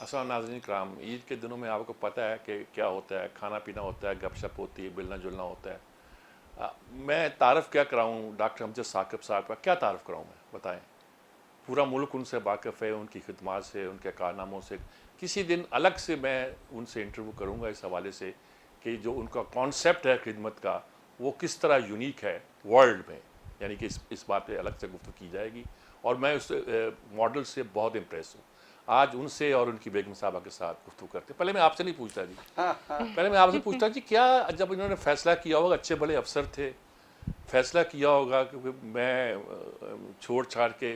अस्सलाम नाज़रीन कराम, ईद के दिनों में आपको पता है कि क्या होता है, खाना पीना होता है, गपशप होती है, मिलना जुलना होता है। मैं तारफ़ क्या कराऊँ डॉक्टर अमजद साकिब साहब का, क्या तारफ़ कराऊँ मैं बताएं। पूरा मुल्क उनसे वाकिफ़ है, उनकी खिदमात से, उनके कारनामों से। किसी दिन अलग से मैं उनसे इंटरव्यू करूँगा इस हवाले से कि जो उनका कॉन्सेप्ट है खिदमत का, वो किस तरह यूनिक है वर्ल्ड में, यानी कि इस बात पे अलग से गुफ्तगू की जाएगी। और मैं उस मॉडल से बहुत इम्प्रेस हूँ। आज उनसे और उनकी बेगम साहबा के साथ गुफ्तगू करते। पहले मैं आपसे नहीं पूछता जी, पहले मैं आपसे पूछता जी, क्या जब इन्होंने फैसला किया होगा, अच्छे बड़े अफसर थे, फैसला किया होगा कि मैं छोड़ छाड़ के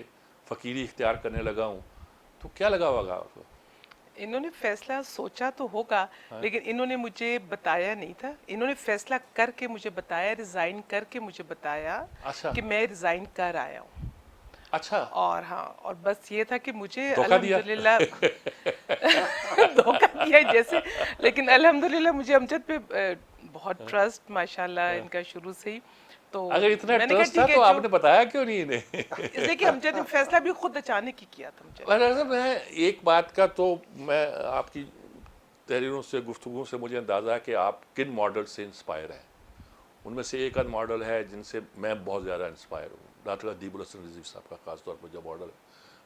फ़कीरी इख्तियार करने लगा हूँ, तो क्या लगा होगा आपको? इन्होंने फैसला सोचा तो होगा, हाँ? लेकिन इन्होंने मुझे बताया नहीं था। इन्होंने फैसला करके मुझे बताया, रिजाइन करके मुझे बताया अच्छा। कि मैं रिजाइन कर आया हूँ। अच्छा। और हाँ, और बस ये था कि मुझे धोखा दिया। अल्हम्दुलिल्लाह धोखा दिया है जैसे। लेकिन अल्हम्दुलिल्लाह मुझे अमजद पे बहुत ट्रस्ट माशाल्लाह इनका शुरू से ही। तो अगर इतना मैंने कहा ट्रस्ट था ठीक है तो जो, आपने बताया क्यों नहीं इन्हें? इसलिए कि अमजद ने फैसला भी खुद अचानक ही किया था मुझे। और अगर मैं एक बात का, तो मैं आपकी तहरीरों से, गुफ्तगू से मुझे अंदाज़ा है कि आप किन मॉडल से इंस्पायर हैं। उनमें से एक आध मॉडल है जिनसे मैं बहुत ज़्यादा इंस्पायर हूँ, डॉक्टर अदीबुल हसन रिजवी साहब का ख़ास तौर पर जो मॉडल है,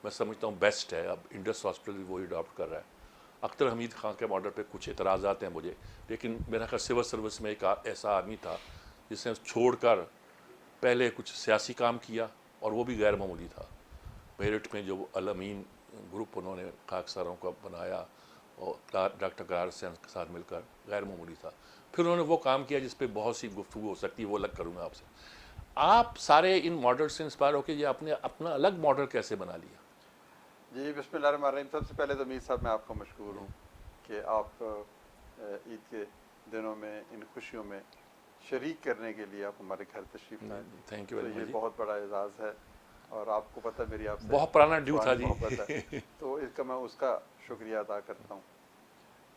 मैं समझता हूँ बेस्ट है। अब इंडस हॉस्पिटल भी वही अडॉप्ट कर रहा है। अख्तर हमीद खां के मॉडल पे कुछ एतराज़ात हैं मुझे, लेकिन मेरा ख्याल सिविल सर्विस में एक ऐसा आदमी था जिसने छोड़कर पहले कुछ सियासी काम किया, और वो भी गैर मामूली था। मेरठ में जो अल अमीन ग्रुप उन्होंने खाकसारों का बनाया और डॉक्टर करार हुसैन के साथ मिलकर, गैर मामूली था। फिर उन्होंने वो काम किया जिस पे बहुत सी गुफ्तगू हो सकती है, वो अलग करूँगा आपसे। आप सारे इन मॉडल से इंस्पायर होकर ये आपने अपना अलग मॉडल कैसे बना लिया? जी बिस्मिल्लाहिर्रहमानिर्रहीम। सबसे पहले तो मीर साहब मैं आपका मशकूर हूँ कि आप ईद के दिनों में इन खुशियों में शरीक करने के लिए आप हमारे घर तशरीफ़ लाए। थैंक यू तो वेरी ये मच जी। बहुत बड़ा एजाज़ है, और आपको पता है मेरी आपसे बहुत पुराना ड्यू था पुरानी जी। मोहब्बत है, तो इसका मैं उसका शुक्रिया अदा करता हूँ।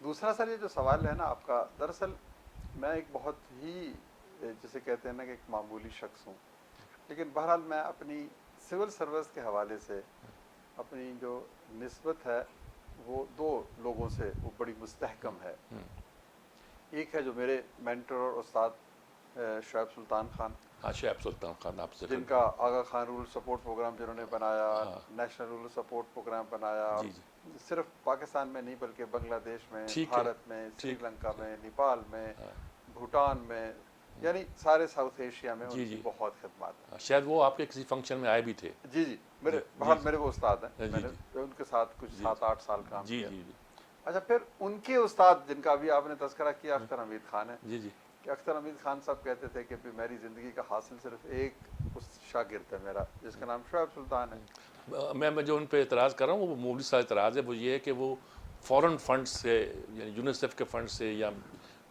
दूसरा सर, ये जो सवाल है ना आपका, दरअसल मैं एक बहुत ही जिसे कहते हैं ना कि एक मामूली शख्स हूँ, लेकिन बहरहाल मैं अपनी सिविल सर्विस के हवाले से अपनी जो निस्बत है वो दो लोगों से वो बड़ी मुस्तहकम है। एक है जो मेरे मेंटर और उस्ताद शुएब सुल्तान खान, हाँ, शुएब सुल्तान खान आपसे जिनका आगा खान रूरल सपोर्ट प्रोग्राम जिन्होंने बनाया, हाँ। नेशनल रूरल सपोर्ट प्रोग्राम बनाया, जी जी। सिर्फ पाकिस्तान में नहीं बल्कि बांग्लादेश में, ठीक है। भारत में, ठीक। श्रीलंका में, नेपाल में, हाँ। भूटान में, यानी सारे साउथ एशिया में जी उनकी जी। बहुत खिदमत है। हाँ, शायद वो आपके किसी फंक्शन में आए भी थे। जी जी, मेरे जी जी बहरहाल मेरे वो उस्ताद हैं, जी मैंने जी उनके साथ कुछ जी 7-8 साल काम जी किया। जी जी अच्छा, फिर उनके उस्ताद जिनका अभी आपने तस्करा किया, अख्तर हमीद खान है, जी जी। कि अख्तर हमीद खान साहब कहते थे कि मेरी ज़िंदगी का हासिल सिर्फ एक उस शागिर्द है मेरा, जिसका नाम शुएब सुल्तान है। मैं जो उन पे एतराज़ कर रहा हूँ वो मामूली सा एतराज़ है, वो ये है कि वो फ़ॉरेन फंड से, यानी यूनिसेफ के फंड से या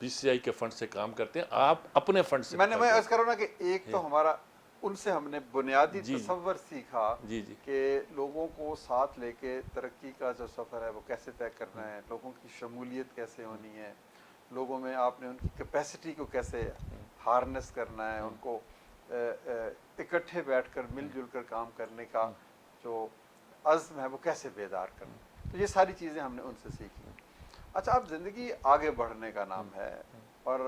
बीसीआई के फंड से काम करते हैं, आप अपने फंड से मैं करते अर्ज़ कर रहा हूँ ना कि एक तो हैं। हमारा उनसे हमने बुनियादी जी तसव्वुर सीखा जी जी कि लोगों को साथ लेके तरक्की का जो सफ़र है वो कैसे तय करना है, लोगों की शमूलियत कैसे होनी है, लोगों में आपने उनकी कैपेसिटी को कैसे हार्नेस करना है, उनको इकट्ठे बैठकर मिलजुल कर काम करने का जो अज़्म है वो कैसे बेदार करना। तो ये सारी चीज़ें हमने उनसे सीखी। अच्छा, अब ज़िंदगी आगे बढ़ने का नाम है, और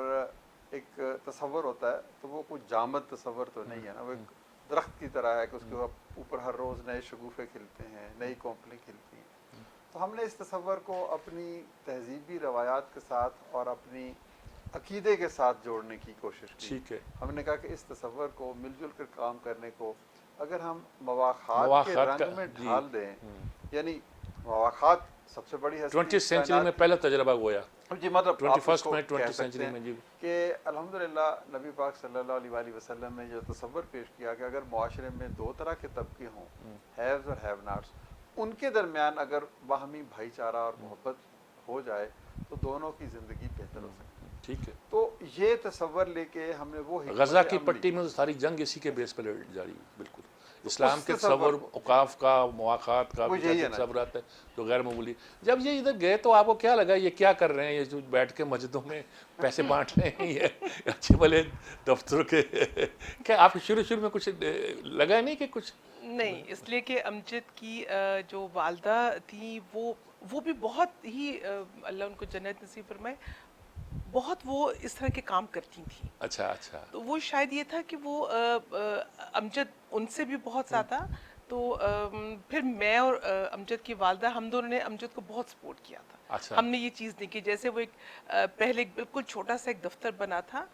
एक तसव्वुर होता है, तो वो कुछ जामद तसव्वुर तो नहीं है ना, वो एक दरख्त की तरह है कि उसके ऊपर हर रोज़ नए शगुफ़े खिलते हैं, नई कोंपलें खिलती हैं। तो हमने इस तसव्वुर को अपनी तहजीबी रवायात के साथ और अपनी अकीदे के साथ जोड़ने की कोशिश की। ठीक है। हमने कहा कि इस तसव्वुर को मिलजुल कर काम करने को अगर हम मवाख़ात के मवाख़ात का रंग में जी। ढाल दें, यानी मवाख़ात सबसे बड़ी हस्ती 20th सेंचुरी में कायनात पहला तजर्बा हुआ, की। जी, मतलब आप 21st इसको में, कह 20th सकते सेंचुरी हैं में जी। कि अल्हम्दुलिल्लाह नबी पाक सल्लल्लाहु अलैहि वसल्लम ने जो तसव्वुर पेश किया कि अगर मुआशरे में दो तरह के तबके हों, हैव्स और हैव नॉट्स, उनके दरमियान अगर बाहमी भाईचारा और मोहब्बत हो जाए तो दोनों की ज़िंदगी बेहतर हो सकती है। ठीक है। तो ये तसव्वुर लेके हमने वो गज़ा हिकमत की अमली, पट्टी में तो सारी जंग इसी के बेस पर लड़ी जा रही है। बिल्कुल तो इस्लाम उस के तसव्वुर तसव्वुर, को औकाफ का, मवाक़ात का वो भी यही ऐसे है ना। तसव्वुरात है जो गैर मामूली। जब ये इधर गए तो आपको क्या लगा, ये क्या कर रहे हैं, ये जो बैठ के मस्जिदों में पैसे बांट रहे हैं, ये अच्छे भले दफ्तरों के क्या आपको शुरू शुरू में कुछ लगा नहीं कि कुछ नहीं, इसलिए कि अमजद की जो वालदा थी वो भी बहुत ही अल्लाह उनको जन्नत नसीब फरमाए, बहुत वो इस तरह के काम करती थी। अच्छा अच्छा। तो वो शायद ये था कि वो अमजद उनसे भी बहुत ज़्यादा, तो फिर मैं और अमजद की वालदा, हम दोनों ने अमजद को बहुत सपोर्ट किया था। अच्छा। हमने ये चीज़ नहीं की, जैसे वो एक पहले एक बिल्कुल छोटा सा एक दफ्तर बना था,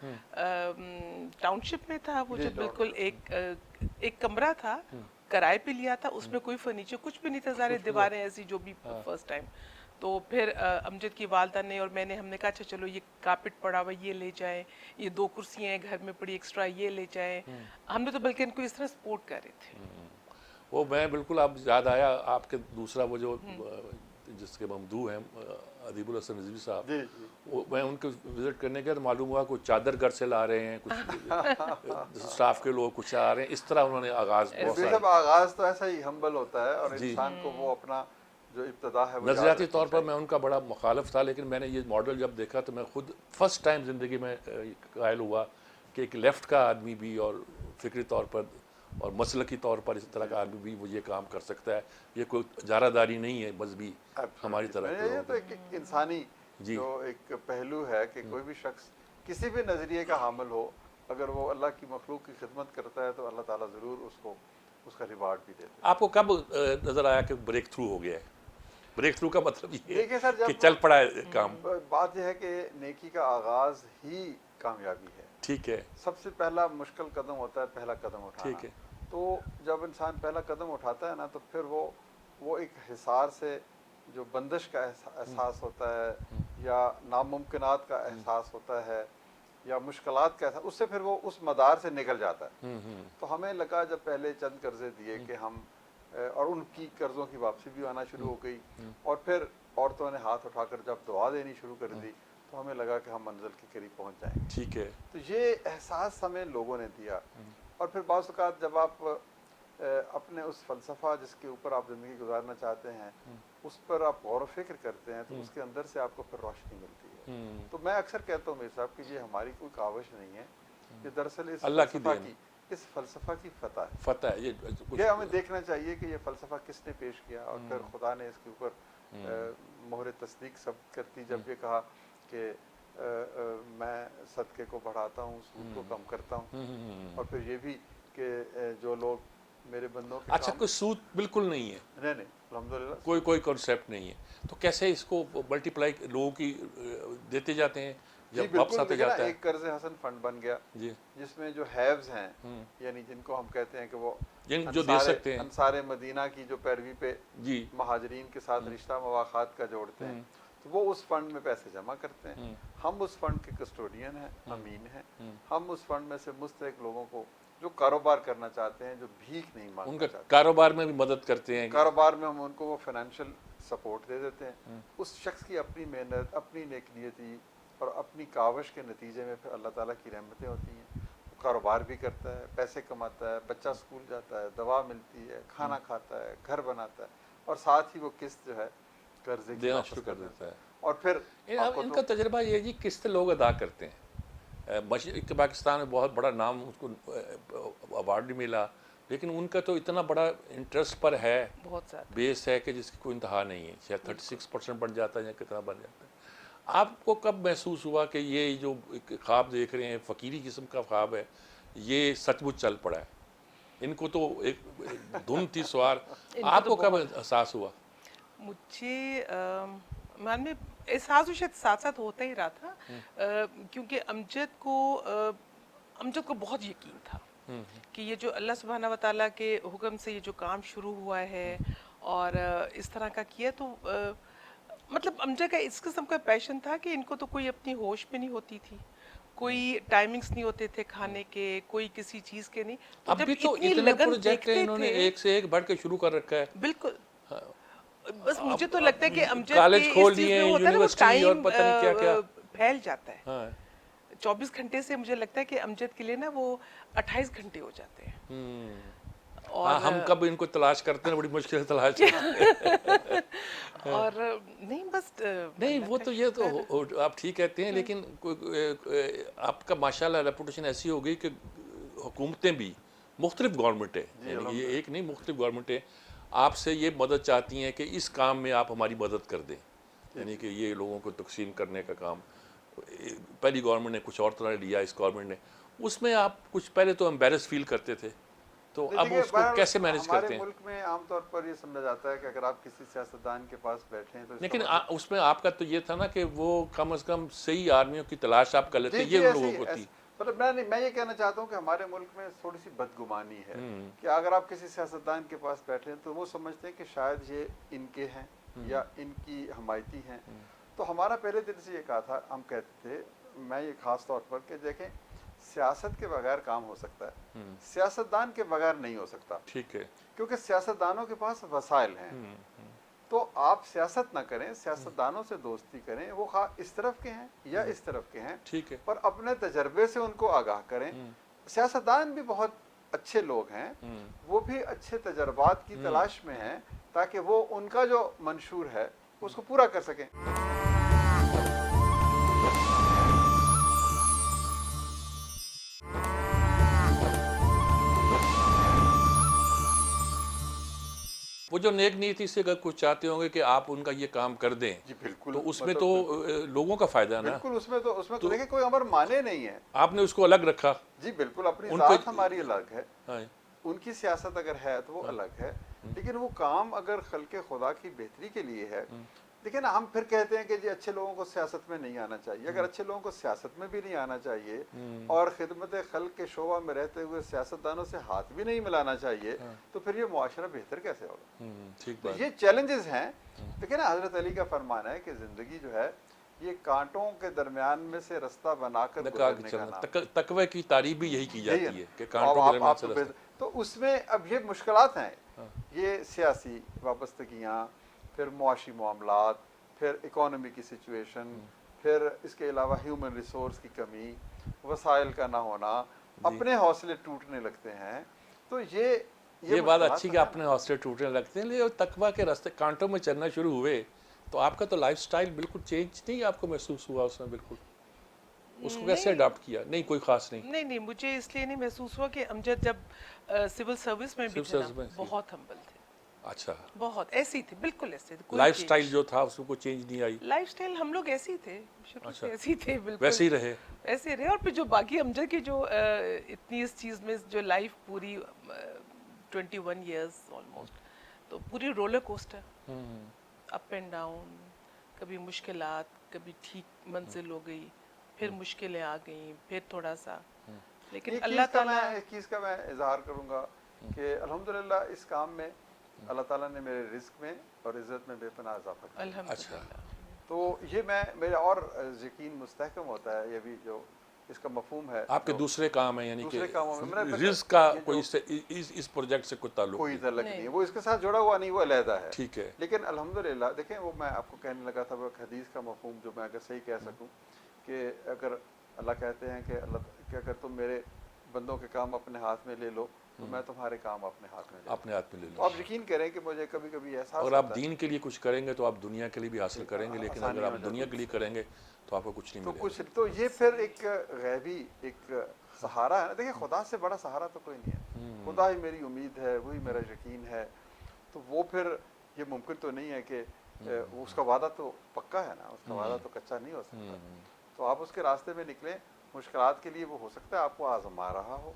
टाउनशिप में था वो, जी, जो बिल्कुल एक कमरा था, किराए पे लिया था, उसमें कोई फर्नीचर कुछ भी नहीं था, सारे दीवारें ऐसी जो भी फर्स्ट टाइम। तो फिर अमजद की वालदा ने और मैंने, हमने कहा अच्छा चलो ये कारपेट पड़ा हुआ ये ले जाएं, ये 2 कुर्सियां हैं घर में पड़ी एक्स्ट्रा ये ले जाएं। हमने तो बल्कि इनको इस तरह सपोर्ट कर रहे थे। वो मैं बिल्कुल, आप याद आया आपके दूसरा वो जो जिसके ममदू हैं अदीबुल हसन रिजवी साहब, जी जी। वो मैं उनको विजिट करने गया तो मालूम हुआ कुछ चादर घर से ला रहे हैं, कुछ स्टाफ के लोग कुछ आ रहे हैं, इस तरह उन्होंने आगाज बहुत बेशक सारे। आगाज तो ऐसा ही हम्बल होता है, और जी। इंसान को वो अपना जो इब्तदा है वो याद नज़रियाती रखनी तौर पर चाहिए। मैं उनका बड़ा मुखालिफ था, लेकिन मैंने ये मॉडल जब देखा तो मैं खुद फर्स्ट टाइम ज़िंदगी में कायल हुआ कि एक लेफ़्ट का आदमी भी और फ़िक्री तौर पर और मसलकी तौर पर इस तरह का आदमी भी वो ये काम कर सकता है। ये कोई जारादारी नहीं है मजहबी हमारी तरह के ये लोगों तो की। एक इंसानी जी। जो एक पहलू है कि कोई भी शख्स किसी भी नज़रिए का हामिल हो, अगर वो अल्लाह की मखलूक की खिदमत करता है तो अल्लाह ताला ज़रूर उसको उसका रिवार्ड भी देते हैं। आपको कब नज़र आया कि ब्रेक थ्रू हो गया है? ब्रेक थ्रू का मतलब ये देखिए सर, है कि जब चल पड़ा है काम। बात यह है कि नेकी का आगाज़ ही कामयाबी है। ठीक है। सबसे पहला मुश्किल कदम होता है पहला कदम उठाना। ठीक है। तो जब इंसान पहला कदम उठाता है ना, तो फिर वो एक हिसार से जो बंदिश का एहसास होता है, या नामुमकिनात का एहसास होता है, या मुश्किलात का एहसास, उससे फिर वो उस मदार से निकल जाता है। तो हमें लगा जब पहले चंद कर्जे दिए कि हम और उनकी कर्ज़ों की वापसी भी आना शुरू हो गई, और फिर औरतों ने हाथ उठाकर जब दुआ देनी शुरू कर दी, तो हमें लगा कि हम मंजिल के करीब पहुंच जाएंगे। ठीक है। तो ये एहसास हमें लोगों ने दिया। और फिर बाज़ औक़ात जब आप अपने उस फ़लसफ़ा जिसके ऊपर आप ज़िंदगी गुजारना चाहते हैं, उस पर आप गौर व फिक्र करते हैं, तो उसके अंदर से आपको फिर रोशनी मिलती है। तो मैं अक्सर कहता हूँ मेरे साहब कि ये हमारी कोई काविश नहीं है, ये दरअसल इस अल्लाह की फ़लसफ़ा देन, इस फ़लसफ़ा की फ़तह है। फतह है ये हमें देखना चाहिए कि ये फ़लसफ़ा किसने पेश किया, और फिर खुदा ने इसके ऊपर मोहर तस्दीक सब करती जब ये कहा कि मैं सदक़े को बढ़ाता हूँ, सूद को कम करता हूँ। और फिर ये भी कि जो लोग मेरे बंदों के अच्छा, कोई सूद बिल्कुल नहीं है? नहीं अल्हम्दुलिल्लाह कोई कॉन्सेप्ट नहीं है। तो कैसे इसको मल्टीप्लाई लोगों की देते जाते हैं जी जब वापस बिल्कुल। आते देखिए ना, जाता है? एक कर्ज़ हसन फंड बन गया जी। जिसमें जो हैव्स हैं, यानी जिनको हम कहते हैं कि वो जो दे सकते हैं, अंसारे मदीना की जो पैरवी पे जी, महाजरीन के साथ रिश्ता मवाखात का जोड़ते हैं, तो वो उस फंड में पैसे जमा करते हैं। हम उस फंड के कस्टोडियन हैं, अमीन हैं। हम उस फंड में से मुस्तहिक लोगों को जो कारोबार करना चाहते हैं, जो भीख नहीं मांगना उनका चाहते, कारोबार में भी मदद करते हैं। कारोबार में हम उनको वो फाइनेंशियल सपोर्ट दे देते हैं। उस शख्स की अपनी मेहनत, अपनी नेकनियती और अपनी काविश के नतीजे में फिर अल्लाह ताला की रहमतें होती हैं। वो कारोबार भी करता है, पैसे कमाता है, बच्चा स्कूल जाता है, दवा मिलती है, खाना खाता है, घर बनाता है, और साथ ही वो किस्त जो है कर्जे की देना वापस शुरू कर देता है। और फिर आपको इनका तो तजर्बा ये है जी, किस्त लोग अदा करते हैं। मशरक़ पाकिस्तान में बहुत बड़ा नाम उसको अवार्ड भी मिला, लेकिन उनका तो इतना बड़ा इंटरेस्ट पर है, बहुत ज़्यादा बेस है कि जिसकी कोई इंतहा नहीं है। शायद 36% बन जाता है या कितना बन जाता है। आपको कब महसूस हुआ कि ये जो एक ख्वाब देख रहे हैं, फ़कीरी किस्म का ख्वाब है, ये सचमुच चल पड़ा है? इनको तो एक धुन थी सवार। आपको कब एहसास हुआ? मुझे मान में एहसास शायद साथ साथ होता ही रहा था, क्योंकि अमजद को बहुत यकीन था कि ये जो अल्लाह सुब्हाना व तआला के हुक्म से ये जो काम शुरू हुआ है और इस तरह का किया, तो मतलब अमजद का इस किस्म का पैशन था कि इनको तो कोई अपनी होश में नहीं होती थी, कोई टाइमिंग्स नहीं होते थे खाने के, कोई किसी चीज़ के नहीं। तो अब जब भी तो इतनी इतने लगन प्रोजेक्ट हैं, देखते इन्होंने थे, एक से एक बढ़ के शुरू कर रखा है। बिल्कुल। बस मुझे तो लगता है कि अमजद कॉलेज के खोल इस चीज़ दिए में हैं, होता है ना, वो यूनिवर्सिटी और टाइम पता नहीं क्या क्या। फैल जाता है। हाँ। 24 घंटे से मुझे लगता है कि अमजद के लिए ना वो 28 घंटे हो जाते हैं। हाँ, हम कब इनको तलाश करते हैं, बड़ी मुश्किल से तलाश करते हैं। और नहीं बस नहीं, वो तो ये तो आप ठीक कहते हैं, लेकिन आपका माशाल्लाह रेपुटेशन ऐसी हो गई कि हुकूमतें भी मुख्तलिफ गवर्नमेंट है, यानी ये एक नहीं, मुख्तलिफ गवर्नमेंट है, आपसे ये मदद चाहती हैं कि इस काम में आप हमारी मदद कर दें, यानी कि ये लोगों को तकसीम करने का काम पहली गवर्नमेंट ने कुछ और तरह लिया, इस गवर्नमेंट ने, उसमें आप कुछ पहले तो एम्बेरस फील करते थे, तो अब उसको कैसे मैनेज करते हैं? हमारे मुल्क में आमतौर पर ये समझा जाता है कि अगर आप किसी सियासतदान के पास बैठे हैं तो लेकिन उसमें आपका तो ये था ना कि वो कम से कम सही आदमियों की तलाश आप कर लेते, ये लोगों को थी। मतलब मैं ये कहना चाहता हूँ कि हमारे मुल्क में थोड़ी सी बदगुमानी है कि अगर आप किसी सियासतदान के पास बैठे हैं तो वो समझते हैं कि शायद ये इनके हैं या इनकी हमायती हैं। तो हमारा पहले दिन से ये कहा था, हम कहते थे, मैं ये खास तौर पर, कि देखें सियासत के बगैर काम हो सकता है, सियासतदान के बगैर नहीं हो सकता। ठीक है, क्योंकि सियासतदानों के पास वसाइल हैं। तो आप सियासत ना करें, सियासतदानों से दोस्ती करें, वो खा इस तरफ के हैं या इस तरफ के हैं, ठीक है, पर अपने तजर्बे से उनको आगाह करें। सियासतदान भी बहुत अच्छे लोग हैं, वो भी अच्छे तजर्बात की तलाश में हैं ताकि वो उनका जो मंशूर है उसको पूरा कर सकें। वो जो नेक नीति से अगर कुछ चाहते होंगे कि आप उनका ये काम कर दें, जी बिल्कुल, तो उसमें तो लोगों का फायदा है ना। बिल्कुल, उसमें तो देखिए कोई अमर माने नहीं है, आपने उसको अलग रखा। जी बिल्कुल, अपनी जात हमारी अलग है, हाँ, उनकी सियासत अगर है तो वो अलग है, लेकिन वो काम अगर खल्के खुदा की बेहतरी के लिए है। देखिए ना, हम फिर कहते हैं कि जी अच्छे लोगों को सियासत में नहीं आना चाहिए। अगर अच्छे लोगों को सियासत में भी नहीं आना चाहिए और खिदमत खल्क के शोबा में रहते हुए सियासतदानों से हाथ भी नहीं मिलाना चाहिए, तो फिर ये मुआशरा बेहतर कैसे होगा? ठीक तो बात। ये चैलेंजेस हैं। देखिए ना, हजरत अली का फरमान है कि जिंदगी जो है ये कांटों के दरमियान में से रास्ता बनाकर गुजरने का नाम है। तकवे की तारीफ भी यही की जाती है कि अब कांटों के दरमियान आप से रास्ता। तो उसमें अब ये मुश्किलात हैं, ये सियासी वाबस्तगियाँ, फिर मुआशी मामलात, फिर इकोनॉमी की सिचुएशन, फिर इसके अलावा ह्यूमन रिसोर्स की कमी, वसाइल का ना होना, अपने हौसले टूटने लगते हैं। तो ये बात अच्छी कि अपने हौसले टूटने लगते हैं, लेकिन तकवा के रास्ते कांटों में चलना शुरू हुए तो आपका तो लाइफस्टाइल बिल्कुल चेंज नहीं आपको महसूस हुआ उसमें? बिल्कुल उसको कैसे अडॉप्ट किया? नहीं, कोई खास नहीं। नहीं, मुझे इसलिए नहीं महसूस हुआ कि अमजद जब सिविल सर्विस में भी थे ना, बहुत हम्बल थे। अच्छा, बहुत ऐसे ही थे, बिल्कुल ऐसे थे। लाइफस्टाइल जो था उसमें कोई चेंज नहीं आई? लाइफस्टाइल हम लोग ऐसे ही थे, शुरू से ऐसे ही थे, बिल्कुल वैसे ही रहे। ऐसे रहे। और फिर जो बाकी अमजद की जो इतनी इस चीज़ में जो लाइफ पूरी 21 इयर्स ऑलमोस्ट, तो पूरी roller coaster, up and down, कभी मुश्किलात, कभी ठीक मंजिल हो गई, फिर मुश्किलें आ गई, फिर थोड़ा सा, लेकिन अल्लाह ताला। एक चीज़ का मैं इजहार करूँगा कि अल्हम्दुलिल्लाह इस काम में अल्लाह ताला ने मेरे रिस्क में और इज़्ज़त में बेपनाह इजाफा किया। अल्हम्दुलिल्लाह। तो ये मेरा और यकीन मुस्तहकम होता है, ये भी जो इसका मफहूम है। आपके दूसरे काम है, यानी कि दूसरे कामों में रिस्क का कोई इस प्रोजेक्ट से कोई ताल्लुक कोई तल्लक नहीं है, वो इसके साथ जुड़ा हुआ नहीं, वो अलहदा है। ठीक है। लेकिन अल्हम्दुलिल्लाह देखें, वो मैं आपको कहने लगा था, वो हदीस का मफहूम जो मैं अगर सही कह सकूं कि अगर अल्लाह कहते हैं कि अल्लाह कि अगर तुम मेरे बंदों के काम अपने हाथ में ले लो तो मैं तुम्हारे काम अपने हाथ में ले लो। तो आप यकीन करें कि मुझे कभी कभी एहसास अगर आप दीन के लिए कुछ करेंगे तो आप दुनिया के लिए भी हासिल करेंगे, लेकिन अगर आप दुनिया के लिए करेंगे तो आपको कुछ नहीं मिलेगा। तो ये फिर एक गैबी एक सहारा है ना। देखिए, खुदा से बड़ा सहारा तो कोई नहीं है, खुदा ही मेरी उम्मीद है, वही मेरा यकीन है। तो वो फिर ये मुमकिन तो नहीं है कि उसका वादा तो पक्का है ना, उसका वादा तो कच्चा नहीं हो सकता। तो आप उसके रास्ते में निकलें, मुश्किलात के लिए वो हो सकता है आपको आजमा रहा हो,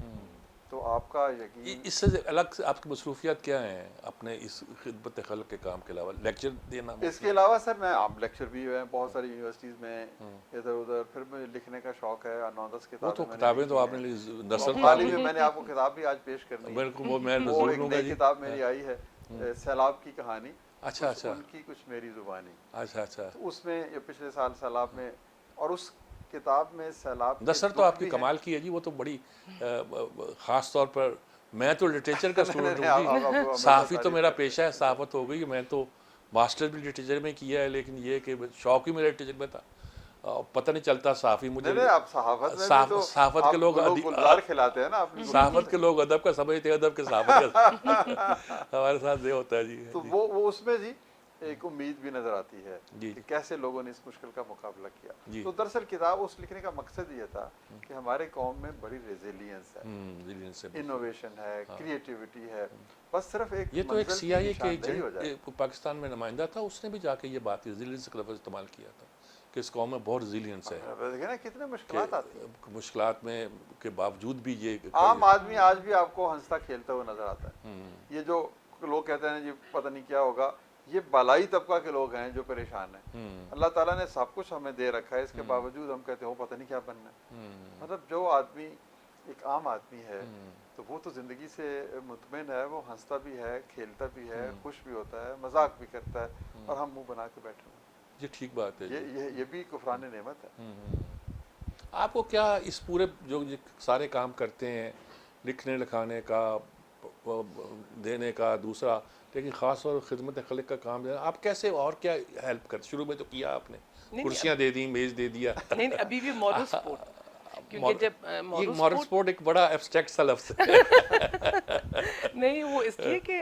तो आपका यकीन। इससे अलग से आपकी मसरूफियत क्या है अपने इस खिदमत खल्क के काम के अलावा? लेक्चर देना? इसके अलावा सर मैं आप लेक्चर भी है बहुत सारी यूनिवर्सिटीज़ में इधर उधर, फिर मुझे लिखने का शौक है, 9-10 किताबें। तो किताबें तो आपने नसर हाल ही में मैंने आपको किताब भी आज पेश करनी है। बिल्कुल, वो मैं वो जरूर एक लूंगा नई जी। किताब मेरी आई है, सैलाब की कहानी। अच्छा अच्छा, उनकी कुछ मेरी जुबानी। अच्छा अच्छा। तो उसमें ये पिछले साल सैलाब में, और उस किताब में सैलाब नसर तो आपकी कमाल की है जी, वो तो बड़ी ख़ास तौर पर। मैं तो लिटरेचर का स्टूडेंट हूँ जी, सहाफ़ी तो मेरा पेशा है, सहाफ़त हो गई। मैं तो मास्टर भी लिटरेचर में किया है, लेकिन ये कि शौक ही मेरा लिटरेचर में था, पता नहीं चलता सहाफ़ी मुझे। आप सहाफ़त के लोग खिलाते हैं ना, सहाफ़त के लोग अदब का समझते हैं, अदब के सहाफ़त हमारे साथ ये होता है जी। तो वो उसमें जी एक उम्मीद भी नजर आती है जी। कि कैसे लोगों ने इस मुश्किल का मुकाबला जी। किया। तो दरअसल किताब उस लिखने का मकसद ये था कि हमारे कौम में बड़ी रेजिलियंस है, resilience है। इनोवेशन है, क्रिएटिविटी है, बस सिर्फ एक ये तो एक मंजिल की CIA के निशानदेही हो जाए। एजेंट पाकिस्तान में नुमाइंदा था, उसने भी जाके ये बात रेजिलियंस का लफ्ज़ इस्तेमाल किया था कि इस कौम में बहुत रेजिलियंस है, अब देखिए ना कितने मुश्किलात आती हैं। कि मुश्किलात में के बावजूद भी ये आम आदमी आज भी आपको हंसता खेलता हुआ नजर आता है। ये जो लोग कहते हैं जी पता नहीं क्या होगा, ये बालाई तबका के लोग हैं जो परेशान हैं। अल्लाह ताला ने सब कुछ हमें दे रखा है, इसके बावजूद हम कहते हो पता नहीं क्या बनना है। मतलब जो आदमी एक आम आदमी है तो वो तो जिंदगी से मुतमिन है, वो हंसता भी है, खेलता भी है, खुश भी होता है, मजाक भी करता है, और हम मुंह बना के बैठे हुए हैं। ये ठीक बात है। ये भी कुफरान नेमत है। आपको क्या इस पूरे जो ये सारे काम करते हैं, लिखने लिखाने का, देने का, दूसरा लेकिन ख़ास तौर खिदमत खलक का काम देना, आप कैसे और क्या हेल्प कर, शुरू में तो किया आपने, कुर्सियाँ दे दी, मेज़ दे दिया। नहीं अभी भी मॉरल सपोर्ट, क्योंकि जब ये मॉरल सपोर्ट एक बड़ा एब्स्ट्रैक्ट सा लफ्ज़ है। नहीं वो इसलिए कि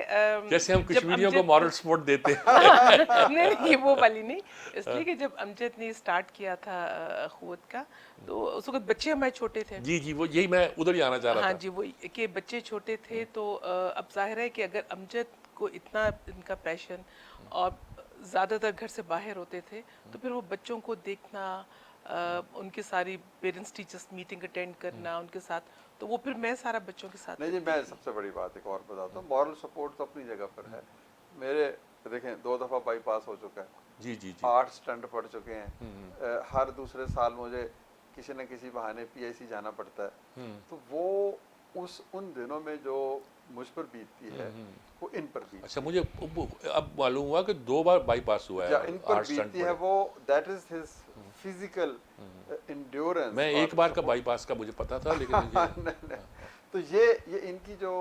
जैसे हम कश्मीरियों को मॉरल सपोर्ट देते हैं। नहीं वो वाली नहीं, इसलिए कि जब अमजद ने स्टार्ट किया था अखुवत का, तो उस वक्त बच्चे हमारे छोटे थे। जी जी, वो यही मैं उधर ही आना चाह रहा था। हाँ जी, वो कि बच्चे छोटे थे, तो अब जाहिर है कि अगर अमजद को इतना इनका पैशन और ज़्यादातर घर से बाहर होते थे, तो फिर वो बच्चों को देखना, उनकी सारी पेरेंट्स टीचर्स मीटिंग अटेंड करना उनके साथ, तो वो फिर मैं सारा बच्चों के साथ। नहीं जी, मैं सबसे बड़ी बात एक और बताता हूँ, मॉरल सपोर्ट तो अपनी जगह पर है। मेरे देखें 2 दफ़ा बाईपास हो चुका है, जी जी जी, 8 स्टंट पड़ चुके हैं, हर दूसरे साल मुझे किसी न किसी बहाने PIC जाना पड़ता है। तो वो उन दिनों में जो मुझ पर बीतती है वो इन पर बीतती अच्छा, मुझे अब मालूम हुआ कि 2 बार बाईपास हुआ है, है, इन पर 8 स्टंट बीतती है पड़े। वो, that is his physical endurance. मैं एक बार का बाईपास का मुझे पता था, लेकिन तो ये इनकी जो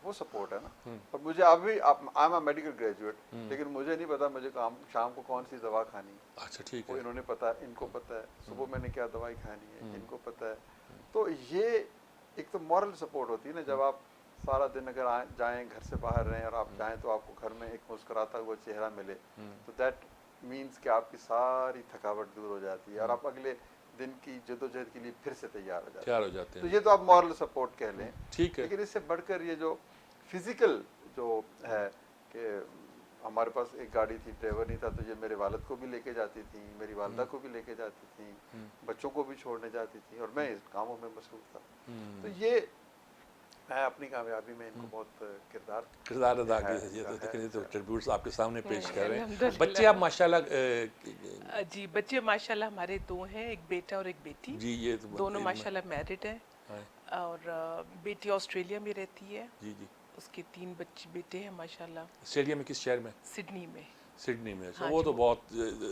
वो सपोर्ट है ना। और मुझे अभी I am a medical graduate, लेकिन मुझे नहीं पता मुझे शाम को कौन सी दवा खानी है। अच्छा ठीक वो है। इन्होंने पता है, इनको पता है सुबह मैंने क्या दवाई खानी है, इनको पता है। तो ये एक तो मॉरल सपोर्ट होती है ना, जब आप सारा दिन अगर जाएं, घर से बाहर रहें और आप जाएं तो आपको घर में एक मुस्कुराता हुआ चेहरा मिले, तो दैट मीन्स कि आपकी सारी थकावट दूर हो जाती है और आप अगले दिन की जद्दोजहद के लिए फिर से तैयार हो जाते हैं। तो ये तो आप मॉरल सपोर्ट कह लें, ठीक है। लेकिन इससे बढ़कर ये जो फिजिकल जो है कि हमारे पास एक गाड़ी थी, ड्राइवर नहीं था, तो ये मेरे वालिद को भी लेके जाती थी, मेरी वालदा को भी लेके जाती थी, बच्चों को भी छोड़ने जाती थी, और मैं इस कामों में मसरूफ था। तो ये मैं अपनी कामयाबी में इनको बहुत किरदार अदा किया, तो ट्रिब्यूट्स आपके सामने पेश कर रहे हैं। बच्चे आप माशाल्लाह जी, बच्चे माशाल्लाह हमारे 2 हैं, एक बेटा और एक बेटी। जी, ये तो दोनों माशाल्लाह मैरिड हैं, और बेटी ऑस्ट्रेलिया में रहती है। जी जी, उसके 3 बेटे हैं माशाल्लाह। ऑस्ट्रेलिया में किस शहर में? सिडनी में। सिडनी में। अच्छा, हाँ वो जी, तो बहुत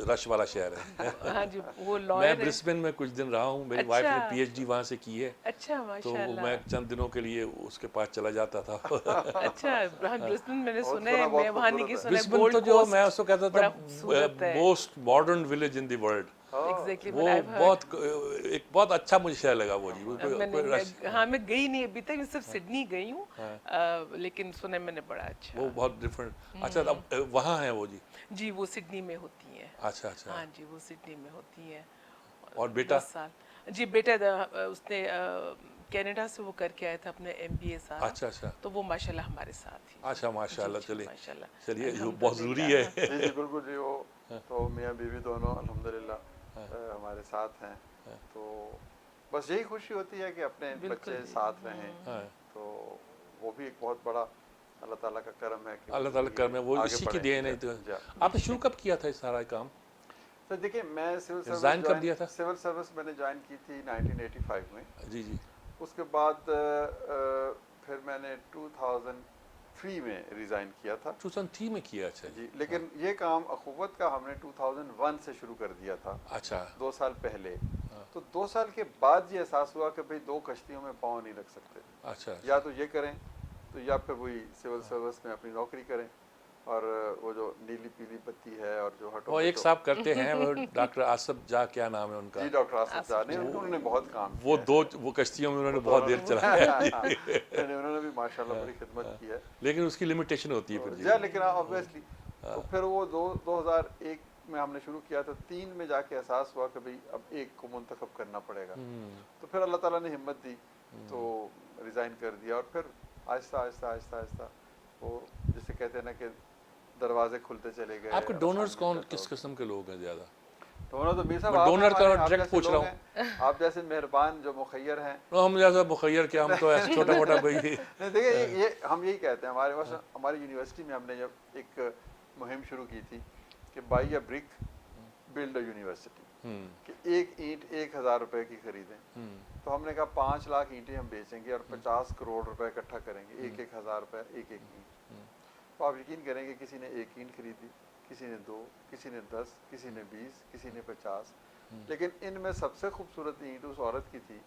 रश वाला शहर है। हाँ जी, वो मैं लॉयर है। ब्रिस्बेन में कुछ दिन रहा हूँ, मेरी वाइफ ने अच्छा। PhD वहाँ से की है, अच्छा तो माशाल्लाह। मैं चंद दिनों के लिए उसके पास चला जाता था। अच्छा, हाँ ब्रिस्बेन मैंने बहुत सुना सुना, है, बहुत मैं वहाँ नहीं गई, खूबसूरत है। सुना है ब्रिस्बेन गोल्ड तो जो कोस्ट मैं उसको कहता बड़ा था खूबसूरत है। Most modern village in the world. Exactly, वो बहुत एक बहुत अच्छा मुझे शहर लगा वो जी। हाँ मैं गई नहीं अभी तक, मैं सिर्फ सिडनी गई हूँ, लेकिन सुना है मैंने बड़ा अच्छा। वो बहुत डिफरेंट। अच्छा, अब वहाँ है वो जी? जी, वो सिडनी में होती हैं। अच्छा अच्छा। हाँ जी, वो सिडनी में होती हैं। और बेटा? 10 साल। जी, बेटा उसने कनाडा से वो करके आया था अपने MBA सारा। अच्छा अच्छा। तो वो माशाल्लाह हमारे साथ ही। अच्छा माशाल्लाह, जी, चलिए माशाल्लाह। चलिए, ये अल्हम्दुलिल्लाह। बहुत ज़रूरी है। जी जी बिल्कुल जी, वो तो मियाँ बीवी दोनों अल्हम्दुलिल्लाह हमारे साथ हैं। तो बस यही खुशी होती है कि अपने बच्चे साथ रहें, तो वो भी एक बहुत बड़ा अल्लाह ताला का करम है कि अल्लाह ताला का करम है, वो इसी की देन है। तो आपने शुरू कब किया था ये सारा काम? तो देखिए, मैं सिविल रिजाइन कब दिया था? सिविल सर्विस मैंने ज्वाइन की थी 1985 में। जी जी। उसके बाद फिर मैंने 2003 में रिज़ाइन किया था। 2003 में किया? अच्छा जी, लेकिन ये काम अखुवत का हमने 2001 से शुरू कर दिया था। अच्छा। 2 साल पहले। तो 2 साल के बाद ये एहसास हुआ कि भाई 2 कश्तियों में पाँव नहीं रख सकते। अच्छा। या तो ये करें, तो या फिर वही सिविल सर्विस में अपनी नौकरी करें, और वो जो नीली पीली बत्ती है और जो हटो, वो एक साहब करते हैं, वो डॉक्टर आसफ जा, क्या नाम है उनका? जी, डॉक्टर आसफ जा ने, उन्होंने बहुत काम वो वो कश्तियों में उन्होंने बहुत देर चलाया। उन्होंने भी माशाल्लाह बड़ी खिदमत की है। लेकिन उसकी लिमिटेशन होती है फिर जी, लेकिन ऑब्वियसली तो फिर वो 2001 में हमने शुरू किया तो 3 में जाके एहसास हुआ कि भाई अब एक को मुंतखब करना पड़ेगा। तो फिर अल्लाह ताला ने हिम्मत दी तो रिज़ाइन कर दिया और फिर आहिस्ता आहिस्ता आहिस्ता आहिस्ता वो जिसे कहते हैं ना कि दरवाजे खुलते चले गए। आपके डोनर्स कौन किस किस्म के लोग हैं ज़्यादा? डोनर तो साहब मैं आप डोनर का हमारे- आप डायरेक्ट जैसे पूछ लोग रहा हूँ। हैं, आप जैसे मेहरबान जो मुखैर हैं। हम जैसा मुखैर क्या, हम तो ऐसे छोटा मोटा भाई। नहीं देखिए ये हम यही कहते हैं हमारे पास हमारी यूनिवर्सिटी में हमने जब एक मुहिम शुरू की थी कि by a brick build a university, कि एक ईंट 1000 रुपए की खरीदें। तो हमने कहा 5 लाख ईंटें हम बेचेंगे और 50 करोड़ रुपए इकट्ठा करेंगे, 1,000 रुपए एक ईंट। तो आप यकीन करेंगे किसी ने 1 ईंट खरीदी, किसी ने 2, किसी ने 10, किसी ने 20, किसी ने 50। लेकिन इनमें सबसे खूबसूरत ईंट उस औरत की थी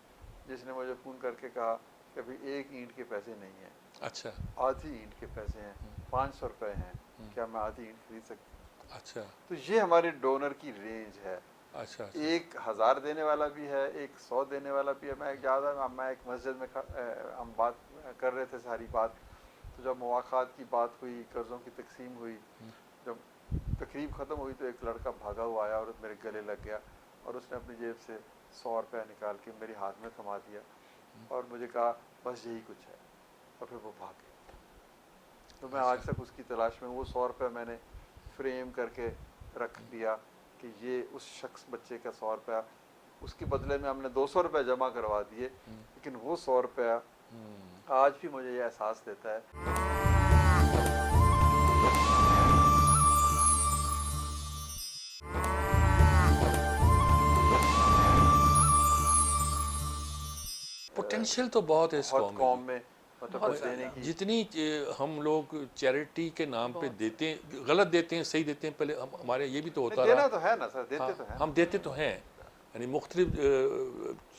जिसने मुझे फ़ोन करके कहा कि भाई 1 ईंट के पैसे नहीं हैं, अच्छा आधी ईंट के पैसे हैं, 500 रुपए हैं, क्या मैं आधी ईंट खरीद सकती हूँ? अच्छा तो ये हमारे डोनर की रेंज है। अच्छा। 1000 देने वाला भी है, 100 देने वाला भी है। मैं एक मस्जिद में हम बात कर रहे थे सारी बात, तो जब मुवाख़ात की बात हुई, कर्ज़ों की तकसीम हुई, जब तकरीब ख़त्म हुई तो एक लड़का भागा हुआ आया और मेरे गले लग गया और उसने अपनी जेब से 100 रुपया निकाल के मेरे हाथ में थमा दिया और मुझे कहा बस यही कुछ है, और फिर वो भाग गया। तो मैं आज तक उसकी तलाश में, वो 100 रुपये मैंने फ्रेम करके रख दिया कि ये उस शख्स बच्चे का 100 रुपया, उसके बदले में हमने 200 रुपये जमा करवा दिए, लेकिन वो 100 रुपया आज भी मुझे ये एहसास देता है। पोटेंशियल तो बहुत है इस बहुत कौम कौम में। में मतलब बहुत देने की जितनी हम लोग चैरिटी के नाम पे देते हैं, गलत देते हैं, सही देते हैं। पहले हमारे ये भी तो होता देना रहा। तो है ना सर, देते हाँ, तो है। हम देते तो हैं, यानी मुख्तलिफ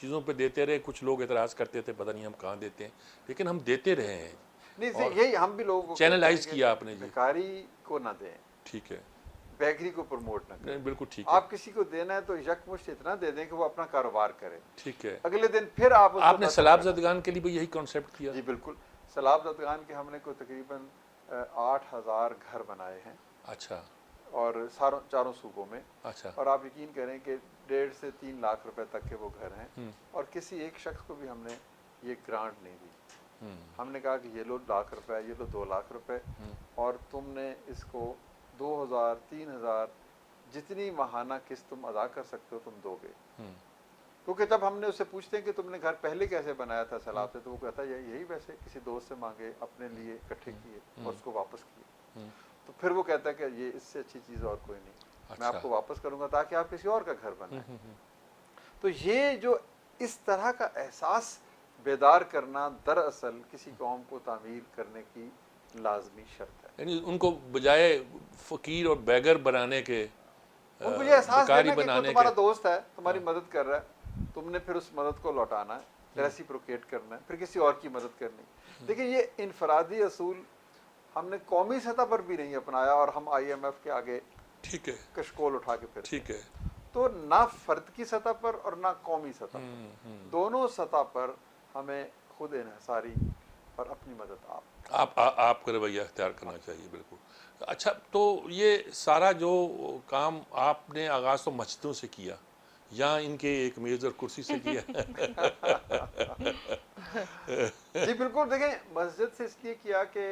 चीज़ों पे देते रहे। कुछ लोग एतराज़ करते थे पता नहीं हम कहाँ देते हैं, लेकिन हम देते रहे हैं। नहीं यही हम भी लोगों को चैनलाइज कहते हैं किया कि आपने जी। भिखारी को ना दें, ठीक है, बेकरी को प्रमोट ना करें। नहीं बिल्कुल ठीक है, आप किसी को देना है तो यकमुश्त इतना दे दें कि वो अपना कारोबार करे, ठीक है। अगले दिन फिर आप उसको आपने बदल सलाब देना। ज़दगान के लिए भी यही कॉन्सेप्ट किया? जी बिल्कुल। सलाब ज़दगान के हमने कोई तकरीबन 8000 घर बनाए हैं अच्छा और चारों सूबों में। अच्छा और आप यकीन करें कि 1.5 से 3 लाख रुपए तक के वो घर हैं और किसी एक शख्स को भी हमने ये ग्रांट नहीं दी। हमने कहा कि ये लो 1 लाख रुपए, ये लो 2 लाख रुपए, और तुमने इसको 2000 3000 जितनी माहाना किस्त तुम अदा कर सकते हो तुम दोगे। क्योंकि जब हमने उससे पूछते हैं कि तुमने घर पहले कैसे बनाया था सलाब से, तो वो कहता है यही वैसे किसी दोस्त से मांगे, अपने लिए इकट्ठे किए और उसको वापस किए। तो फिर वो कहता है कि ये इससे अच्छी चीज़ और कोई नहीं, मैं आपको वापस करूंगा ताकि आप किसी और का घर बनाएं। तो ये जो इस तरह का एहसास बेदार करना दरअसल किसी कौम को तामीर करने की लाजमी शर्त है। यानी उनको बजाय फ़कीर और बैगर बनाने के, उनको ये एहसास देना कि बनाने तुम्हारा के, दोस्त है, तुम्हारी मदद कर रहा है, तुमने फिर उस मदद को लौटाना है, रेसिप्रोकेट करना है, फिर किसी और की मदद करनी। देखिए ये इनफरादी असूल हमने कौमी सतह पर भी नहीं अपनाया और हम IMF के आगे ठीक है, कशकोल उठा के फिर ठीक है। तो ना फर्द की सतह पर और ना कौमी सतह पर, दोनों सतह पर हमें खुद इन्हिसारी और अपनी मदद आपका रवैया अख्तियार करना चाहिए, बिल्कुल। अच्छा, तो ये सारा जो काम आपने आगाज़ तो मस्जिदों से किया या इनके एक मेज़ और कुर्सी से किया? जी बिल्कुल। देखें मस्जिद से इसलिए किया कि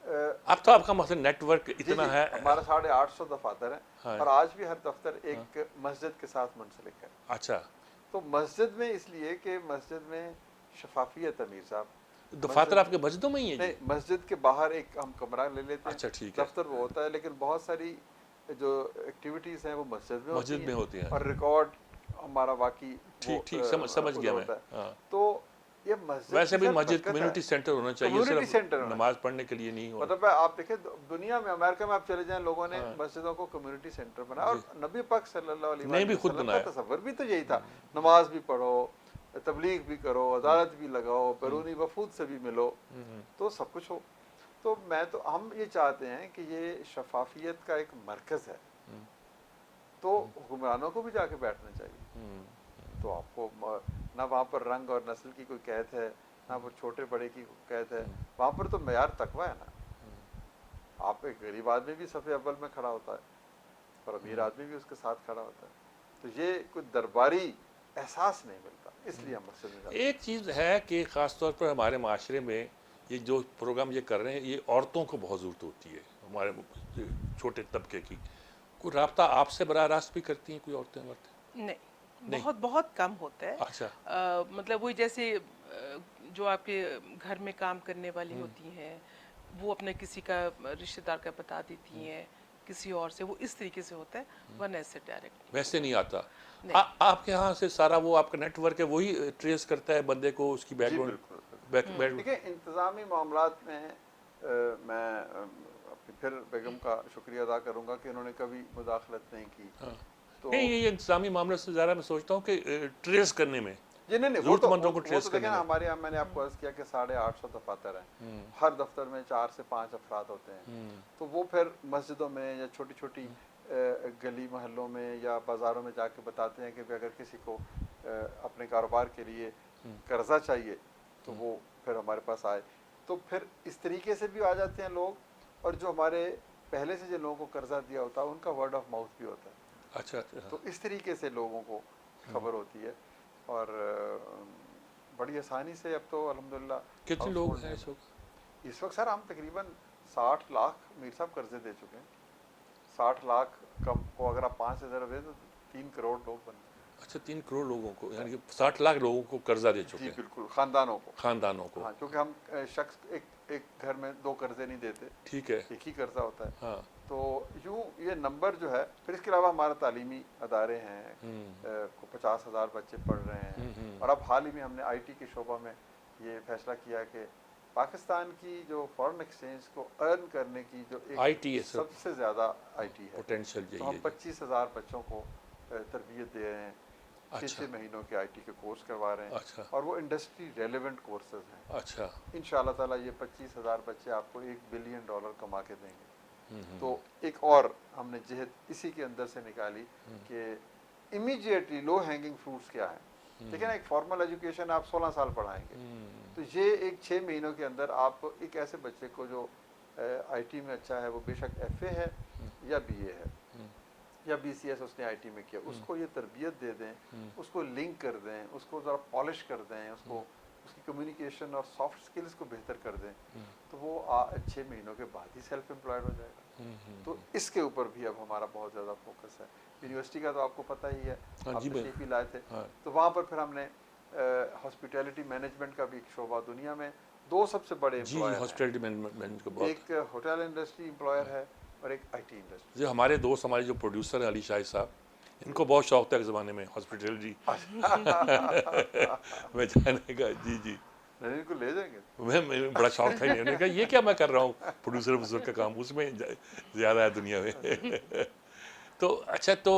अब तो आपका मतलब नेटवर्क इतना है। हमारा 850 दफातर है हाँ। और आज भी हर दफ्तर एक मस्जिद के साथ मुंसलिक है। अच्छा, तो मस्जिद में इसलिए कि मस्जिद में शफाफियत, अमीर साहब दफातर आपके मस्जिदों में ही है? नहीं, मस्जिद के बाहर एक हम कमरा ले लेते हैं। अच्छा, ठीक है। दफ्तर वो होता है, लेकिन बहुत सारी जो एक्टिविटीज़ हैं वो मस्जिद में होती हैं और रिकॉर्ड हमारा बाकी ठीक समझ गया मैं। हाँ। तो ये मस्जिद वैसे भी की मस्जिद बरकत है। कम्युनिटी सेंटर होना चाहिए, कम्युनिटी सिर्फ सेंटर होना नमाज पढ़ने के लिए नहीं होना। मतलब आप देखें दुनिया में, अमेरिका में आप चले जाएं, लोगों ने मस्जिदों को कम्युनिटी सेंटर बनाया और नबी पाक सल्लल्लाहु अलैहि ने भी खुद वसल्लम बनाया। का तसव्वुर भी तो यही था, नमाज भी पढ़ो, तबलीग भी करो, अदालत भी लगाओ, बैरूनी वफूद से भी मिलो, तो सब कुछ हो। तो हम ये चाहते हैं कि ये शफाफियत का एक मरकज़ है, तो हुक्मरानों को भी जाके बैठना चाहिए। तो आपको ना वहाँ पर रंग और नस्ल की कोई कैद है, ना वो छोटे बड़े की कैद है, वहाँ पर तो मयार तकवा है ना। आप एक गरीब आदमी भी सफ़े अव्वल में खड़ा होता है और अमीर आदमी भी उसके साथ खड़ा होता है, तो ये कोई दरबारी एहसास नहीं मिलता, इसलिए हम मस्जिद में जाते हैं। एक चीज़ है कि ख़ास तौर पर हमारे माशरे में ये जो प्रोग्राम ये कर रहे हैं, ये औरतों को बहुत ज़रूरत होती है, हमारे छोटे तबके की। कोई राब्ता आपसे बराह रास्त भी करती हैं कोई औरतें वरतें? नहीं, नहीं। बहुत बहुत कम होता है। अच्छा। मतलब वही जैसे जो आपके घर में काम करने वाली होती हैं, वो अपने किसी का रिश्तेदार का बता देती हैं किसी और से, वो इस तरीके से होता है, वरना ऐसे डायरेक्ट वैसे नहीं आता। नहीं। आपके यहाँ से सारा वो आपका नेटवर्क है वही ट्रेस करता है बंदे को, उसकी जी बैकग्राउंड? बिल्कुल। देखिए, इंतज़ामी मामलात में मैं अपनी फिर बेगम का शुक्रिया अदा करूँगा कि उन्होंने कभी मुदाखलत नहीं की। हाँ। तो नहीं, ये इंतजामी मामले से ज़्यादा मैं सोचता हूँ कि ट्रेस करने में, जी नहीं, वो ज़रूरतमंदों को वो ट्रेस तो करने देखें ना, में। हमारे यहाँ मैंने आपको अर्ज़ किया कि 850 दफातर हैं, हर दफ्तर में 4 से 5 अफराद होते हैं, तो वो फिर मस्जिदों में या छोटी छोटी गली मोहल्लों में या बाज़ारों में जाके बताते हैं कि अगर किसी को अपने कारोबार के लिए कर्जा चाहिए तो वो फिर हमारे पास आए। तो फिर इस तरीके से भी आ जाते हैं लोग, और जो हमारे पहले से जिन लोगों को कर्जा दिया होता है उनका वर्ड ऑफ माउथ भी होता है। अच्छा अच्छा। तो इस तरीके से लोगों को खबर होती है, और बड़ी आसानी से अब तो अल्हम्दुलिल्लाह। कितने लोग हैं इस वक्त? इस वक्त सर हम तकरीबन 60 लाख मीर साहब कर्जे दे चुके हैं। 60 लाख कम को अगर आप 5 से ज़रा दे तो 3 करोड़ लोग बन गए। अच्छा, 3 करोड़ लोगों को, यानी कि 60 लाख लोगों को कर्जा दे चुके जी हैं, बिल्कुल, ख़ानदानों को। खानदानों को। हाँ, क्योंकि हम शख्स एक घर में 2 कर्जे नहीं देते, ठीक है। एक ही कर्जा होता है। हाँ। तो यूँ ये नंबर जो है, फिर इसके अलावा हमारा तालीमी अदारे हैं, 50,000 बच्चे पढ़ रहे हैं, और अब हाल ही में हमने IT के शोबा में ये फैसला किया कि पाकिस्तान की जो फॉरेन एक्सचेंज को अर्न करने की जो IT है एक सर, सबसे ज़्यादा IT है, पोटेंशियल तो यही हम है। 25,000 बच्चों को तरबियत दे रहे हैं, अच्छा। 6 महीनों के IT के कोर्स करवा रहे हैं, अच्छा और वो इंडस्ट्री रेलेवेंट कोर्सेज हैं। अच्छा। इंशाल्लाह ताला ये 25,000 बच्चे आपको $1 बिलियन कमा के देंगे। तो एक और हमने जिहद इसी के अंदर से निकाली कि इमीडिएटली लो हैंगिंग फ्रूट्स क्या है। देखिए ना, एक फॉर्मल एजुकेशन आप 16 साल पढ़ाएंगे, तो ये एक 6 महीनों के अंदर आप एक ऐसे बच्चे को जो IT में अच्छा है, वो बेशक FA है या BA है या BCS उसने IT में किया, उसको ये तरबियत दे दें, उसको लिंक कर दें, उसको ज़रा पॉलिश कर दें, उसको उसकी कम्युनिकेशन और सॉफ्ट स्किल्स को बेहतर कर दें, तो वो 6 महीनों के बाद ही सेल्फ एम्प्लॉयड हो जाएगा। तो इसके ऊपर भी अब हमारा बहुत ज़्यादा फोकस है। यूनिवर्सिटी का तो आपको पता ही है, आप तशरीफ़ ही लाए थे, तो वहाँ पर फिर हमने हॉस्पिटैलिटी मैनेजमेंट का भी एक शोबा, दुनिया में 2 सबसे बड़े एम्प्लॉयर हॉस्पिटैलिटी मैनेजमेंट का बहुत, एक होटल इंडस्ट्री एम्प्लॉयर है और एक IT इंडस्ट्री। जो हमारे दोस्त, हमारे जो प्रोड्यूसर हैं अली शाहिद साहब, इनको बहुत शौक था एक ज़माने में हॉस्पिटैलिटी में जाने का। जी जी, नहीं, इनको ले जाएंगे। मैं बड़ा शौक था इन्हें। उन्होंने कहा ये क्या मैं कर रहा हूँ, प्रोड्यूसर का काम उसमें ज़्यादा है दुनिया में। तो अच्छा, तो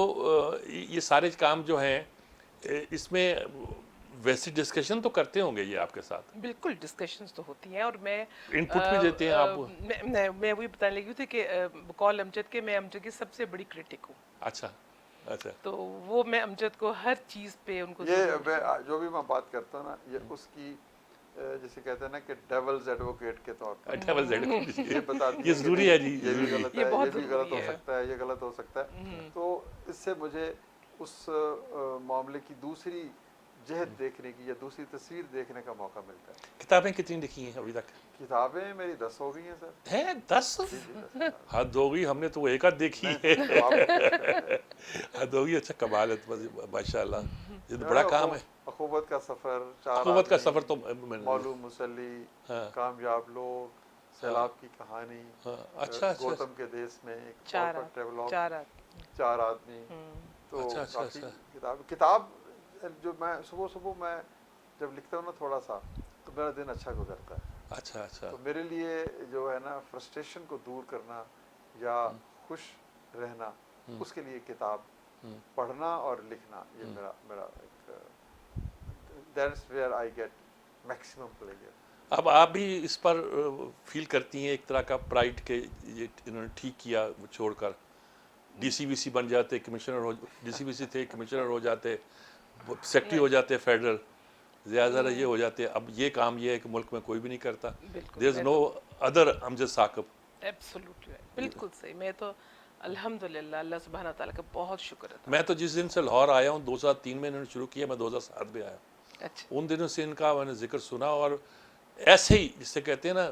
ये सारे काम जो हैं इसमें वैसी डिस्कशन तो करते होंगे ये आपके साथ? बिल्कुल डिस्कशंस तो होती हैं, और मैं इनपुट भी देते हैं आप? मैं वही बताने लगी थी कि बकौल अमजद के मैं अमजद की सबसे बड़ी क्रिटिक हूँ। अच्छा अच्छा। तो वो मैं अमजद को हर चीज़ पे उनको ये जो भी मैं बात करता हूँ ना, ये उसकी जैसे कहते हैं ना कि डेविल्स एडवोकेट के तौर पर डेविल्स एडवोकेट, ये बता ये ज़रूरी है जी, ये भी गलत ये है, बहुत ये भी गलत ज़रूरी हो है। सकता है, ये गलत हो सकता है। तो इससे मुझे उस मामले की दूसरी जहत देखने की या दूसरी तस्वीर देखने का मौका मिलता है। किताबें कितनी लिखी हैं अभी तक? किताबें मेरी 10 हो गई हैं सर। हैं 10? जी जी 10। हद हो गई, हमने तो वो एक आध देखी है। हद हो गई। अच्छा, कमाल है माशाल्लाह, ये तो बड़ा काम है। अखुवत का सफ़र, 4 अखुवत का आदमी, सफ़र तो मालूम मुसल्ली, हाँ। कामयाब लोग, सैलाब की कहानी, अच्छा अच्छा। गौतम के देश में एक 4 ट्रेवलॉग, आदमी 4 आदमी। तो अच्छा, अच्छा, काफ़ी अच्छा। किताब जो मैं सुबह मैं जब लिखता हूँ ना थोड़ा सा, तो मेरा दिन अच्छा गुजरता है। अच्छा अच्छा। तो मेरे लिए जो है ना, फ्रस्ट्रेशन को दूर करना या खुश रहना, उसके लिए किताब पढ़ना और लिखना, ये मेरा एक that's where I get maximum pleasure. अब आप भी इस पर फील करती हैं एक तरह का प्राइड के ये इन्होंने ठीक किया, वो छोड़कर DCVC बन जाते, कमिश्नर हो, DCVC थे, कमिश्नर हो जाते, सेक्रेटरी हो जाते फेडरल, ज़्यादा ये हो जाते। अब ये काम ये है कि मुल्क में कोई भी नहीं करता। There is no other Amjad Saqib absolutely बिल्कुल सही। मैं तो अल्हम्दुलिल्लाह अल्लाह सुब्हाना ताला का बहुत शुक्र है। मैं तो जिस दिन से लाहौर आया हूँ 2003 में इन्होंने शुरू किया, मैं 2007 में आया, अच्छा उन दिनों से इनका मैंने जिक्र सुना और ऐसे ही जिससे कहते हैं ना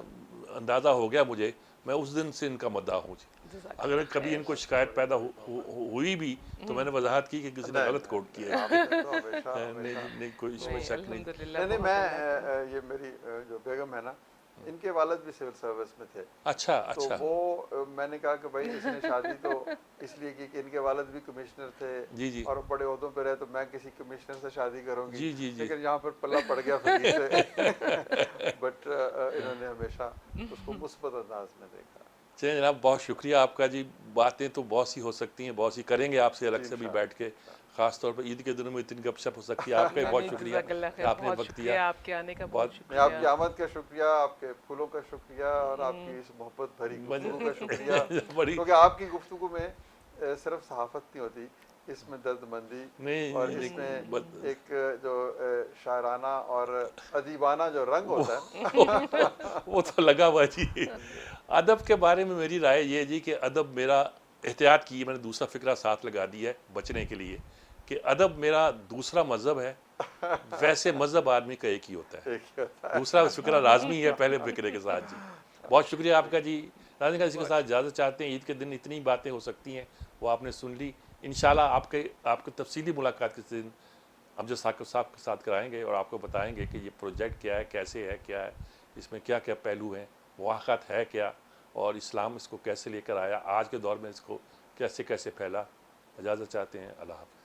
अंदाज़ा हो गया मुझे, मैं उस दिन से इनका मद्दाह हूँ जी। अगर जज़ाकल्लाह कभी खैर। इनको शिकायत पैदा हुई भी तो मैंने वजाहत की कि किसी ने नहीं, गलत कोट नहीं, किया है। आपने तो हमेशा नहीं हमेशा नहीं नहीं, कोई इसमें नहीं शक नहीं। अल्हम्दुलिल्लाह नहीं नहीं, बहुत मैं अल्लाह का। ये मेरी जो बेगम है ना, इनके वालिद भी सिविल सर्विस में थे। अच्छा तो अच्छा। वो मैंने कहा कि भाई इसने शादी तो इसलिए की कि इनके वालिद भी कमिश्नर थे जी जी और बड़े ओहदों पे रहे, तो मैं किसी कमिश्नर से शादी करूंगी, जी जी जी। लेकिन यहाँ पर पल्ला पड़ गया फकीर से। बट इन्होंने हमेशा उसको मुस्बत अंदाज में देखा। चलिए जनाब, बहुत शुक्रिया आपका जी। बातें तो बहुत सी हो सकती हैं, बहुत सी करेंगे आपसे अलग जी, से भी इंशाल्लाह, बैठ के, ख़ास तौर पर ईद के दिनों में इतनी गपशप हो सकती है। आपका भी नहीं बहुत नहीं शुक्रिया जज़ाकल्लाह कि खैर, आपने बहुत वक्त शुक्रिया दिया। आपके आने का, बहुत बहुत मैं आपकी शुक्रिया। आमद का शुक्रिया, आपके फूलों का शुक्रिया और आपकी इस मोहब्बत भरी गुफ्तगू का शुक्रिया, बड़ी क्योंकि आपकी गुफ्तगू में सिर्फ सहाफ़त नहीं होती, इसमें दर्दमंदी और नहीं इसमें बद- एक जो शायराना और अदीबाना जो रंग वो, होता है। वो तो लगा हुआ जी। अदब के बारे में मेरी राय ये है जी कि अदब मेरा, एहतियात की मैंने दूसरा फिक्रा साथ लगा दिया है बचने के लिए, कि अदब मेरा दूसरा मज़हब है, वैसे मज़हब आदमी का एक ही होता है। एक ही होता है। दूसरा फिक्रा लाजमी है पहले फिक्रे के साथ जी। बहुत शुक्रिया आपका जी। नाज़रीन का इसी के साथ इजाज़त चाहते हैं। ईद के दिन इतनी बातें हो सकती हैं, वो आपने सुन ली। इंशाल्लाह आपके तफसीली मुलाकात किसी दिन अमजद साकिब साहब के साथ कराएंगे और आपको बताएंगे कि ये प्रोजेक्ट क्या है, कैसे है, क्या है, इसमें क्या क्या पहलू हैं, मुआख़ात है क्या, और इस्लाम इसको कैसे लेकर आया, आज के दौर में इसको कैसे कैसे फैला। इजाज़त चाहते हैं। अल्लाह हाफ़िज़।